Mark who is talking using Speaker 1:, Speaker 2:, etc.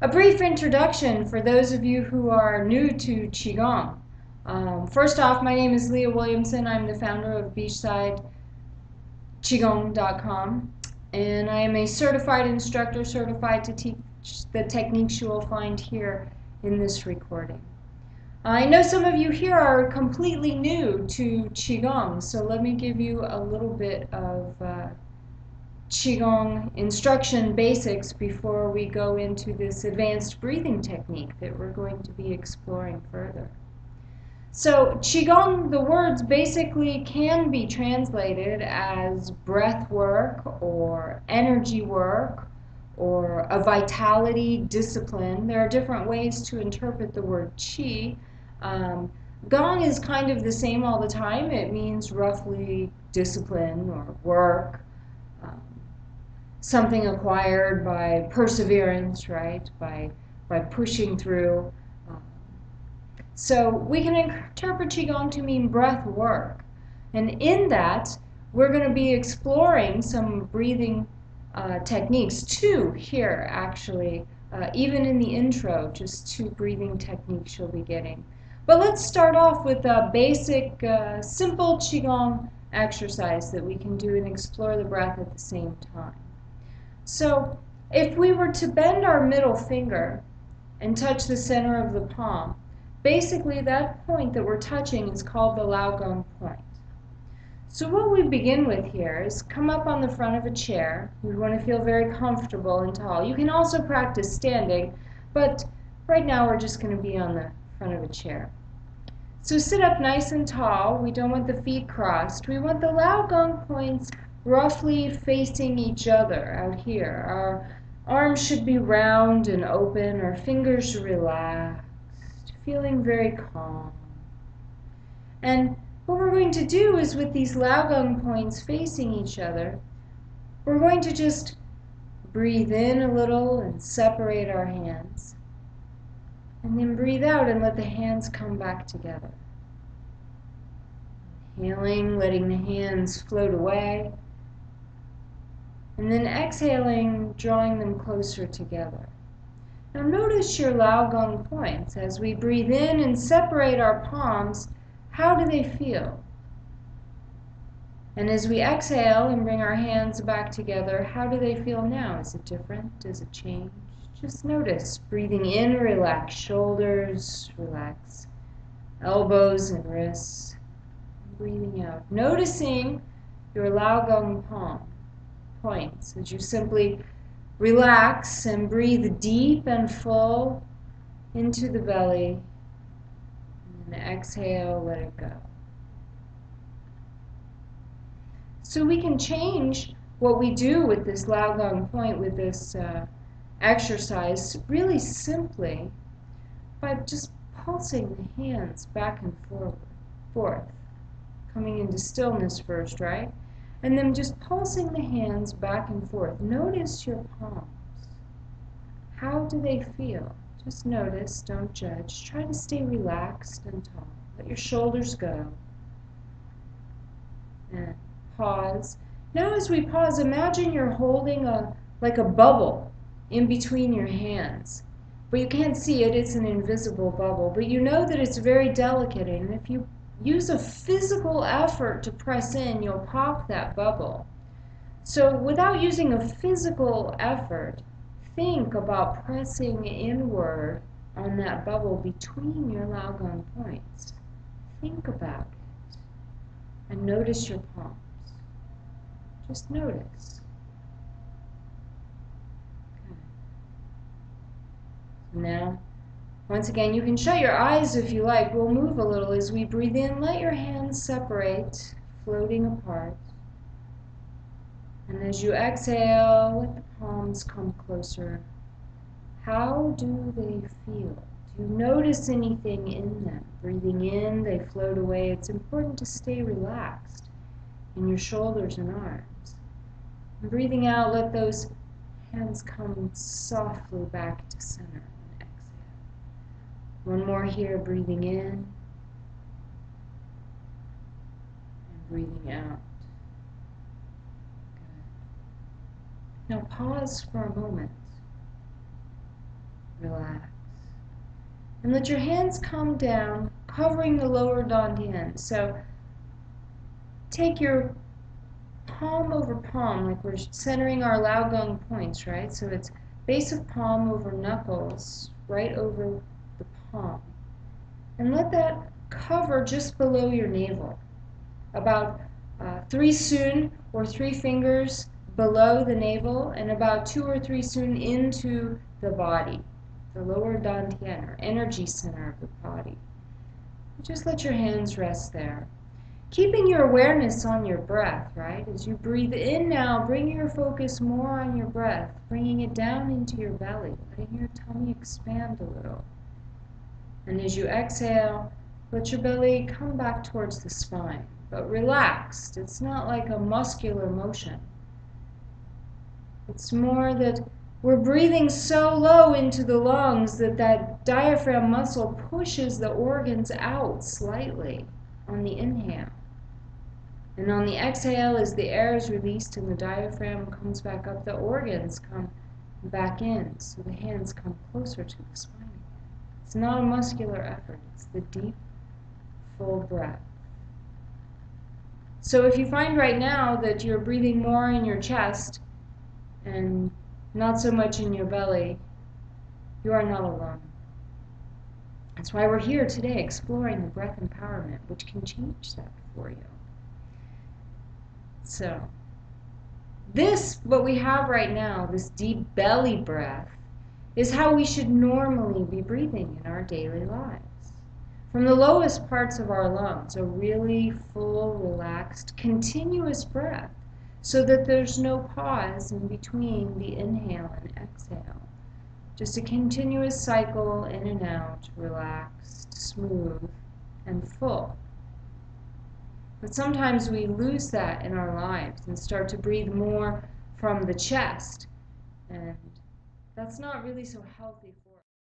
Speaker 1: A brief introduction for those of you who are new to Qigong. First off, my name is Leah Williamson. I'm the founder of Beachside QiGong.com, and I am a certified instructor certified to teach the techniques you will find here in this recording. I know some of you here are completely new to Qigong, so let me give you a little bit of Qigong instruction basics before we go into this advanced breathing technique that we're going to be exploring further. So Qigong, the words basically can be translated as breath work or energy work or a vitality discipline. There are different ways to interpret the word Qi. Gong is kind of the same all the time. It means roughly discipline or work. Something acquired by perseverance, right? By pushing through. So we can interpret Qigong to mean breath work. And in that, we're going to be exploring some breathing techniques, two here actually, even in the intro, just two breathing techniques you'll be getting. But let's start off with a basic, simple Qigong exercise that we can do and explore the breath at the same time. So if we were to bend our middle finger and touch the center of the palm, basically that point that we're touching is called the Lao Gong point. So what we begin with here is come up on the front of a chair. We want to feel very comfortable and tall. You can also practice standing, but right now we're just going to be on the front of a chair. So sit up nice and tall. We don't want the feet crossed. We want the Lao Gong points roughly facing each other out here. Our arms should be round and open, our fingers relaxed, feeling very calm. And what we're going to do is with these Lao Gong points facing each other, we're going to just breathe in a little and separate our hands. And then breathe out and let the hands come back together. Inhaling, letting the hands float away. And then exhaling, drawing them closer together. Now notice your Lao Gong points. As we breathe in and separate our palms, how do they feel? And as we exhale and bring our hands back together, how do they feel now? Is it different? Does it change? Just notice. Breathing in, relax shoulders, relax elbows and wrists. Breathing out. Noticing your Lao Gong points as you simply relax and breathe deep and full into the belly. And then exhale, let it go. So we can change what we do with this Lao Gong point, with this exercise, really simply by just pulsing the hands back and forth. Coming into stillness first, right? And then just pulsing the hands back and forth. Notice your palms. How do they feel? Just notice, don't judge. Try to stay relaxed and tall. Let your shoulders go. And pause. Now as we pause, imagine you're holding like a bubble in between your hands. But you can't see it, it's an invisible bubble. But you know that it's very delicate, and if you use a physical effort to press in, you'll pop that bubble. So without using a physical effort, think about pressing inward on that bubble between your Lao Gong points. Think about it. And notice your palms. Just notice. Okay. Now, once again, you can shut your eyes if you like. We'll move a little as we breathe in. Let your hands separate, floating apart. And as you exhale, let the palms come closer. How do they feel? Do you notice anything in them? Breathing in, they float away. It's important to stay relaxed in your shoulders and arms. And breathing out, let those hands come softly back to center. One more here, breathing in and breathing out. Good. Now pause for a moment. relax. And let your hands come down, covering the lower dantian. So take your palm over palm, like we're centering our Lao Gong points, right? So it's base of palm over knuckles, right over the palm. And let that cover just below your navel, about 3 sun or 3 fingers below the navel, and about 2 or 3 sun into the body, the lower dantian, or energy center of the body. Just let your hands rest there. Keeping your awareness on your breath, right? As you breathe in now, bring your focus more on your breath, bringing it down into your belly, letting your tummy expand a little. And as you exhale, let your belly come back towards the spine, but relaxed. It's not like a muscular motion. It's more that we're breathing so low into the lungs that that diaphragm muscle pushes the organs out slightly on the inhale. And on the exhale, as the air is released and the diaphragm comes back up, the organs come back in, so the hands come closer to the spine. It's not a muscular effort, it's the deep, full breath. So if you find right now that you're breathing more in your chest and not so much in your belly, you are not alone. That's why we're here today, exploring the breath empowerment, which can change that for you. So, what we have right now, this deep belly breath, is how we should normally be breathing in our daily lives. From the lowest parts of our lungs, a really full, relaxed, continuous breath, so that there's no pause in between the inhale and exhale. Just a continuous cycle in and out, relaxed, smooth, and full. But sometimes we lose that in our lives and start to breathe more from the chest, and that's not really so healthy for us.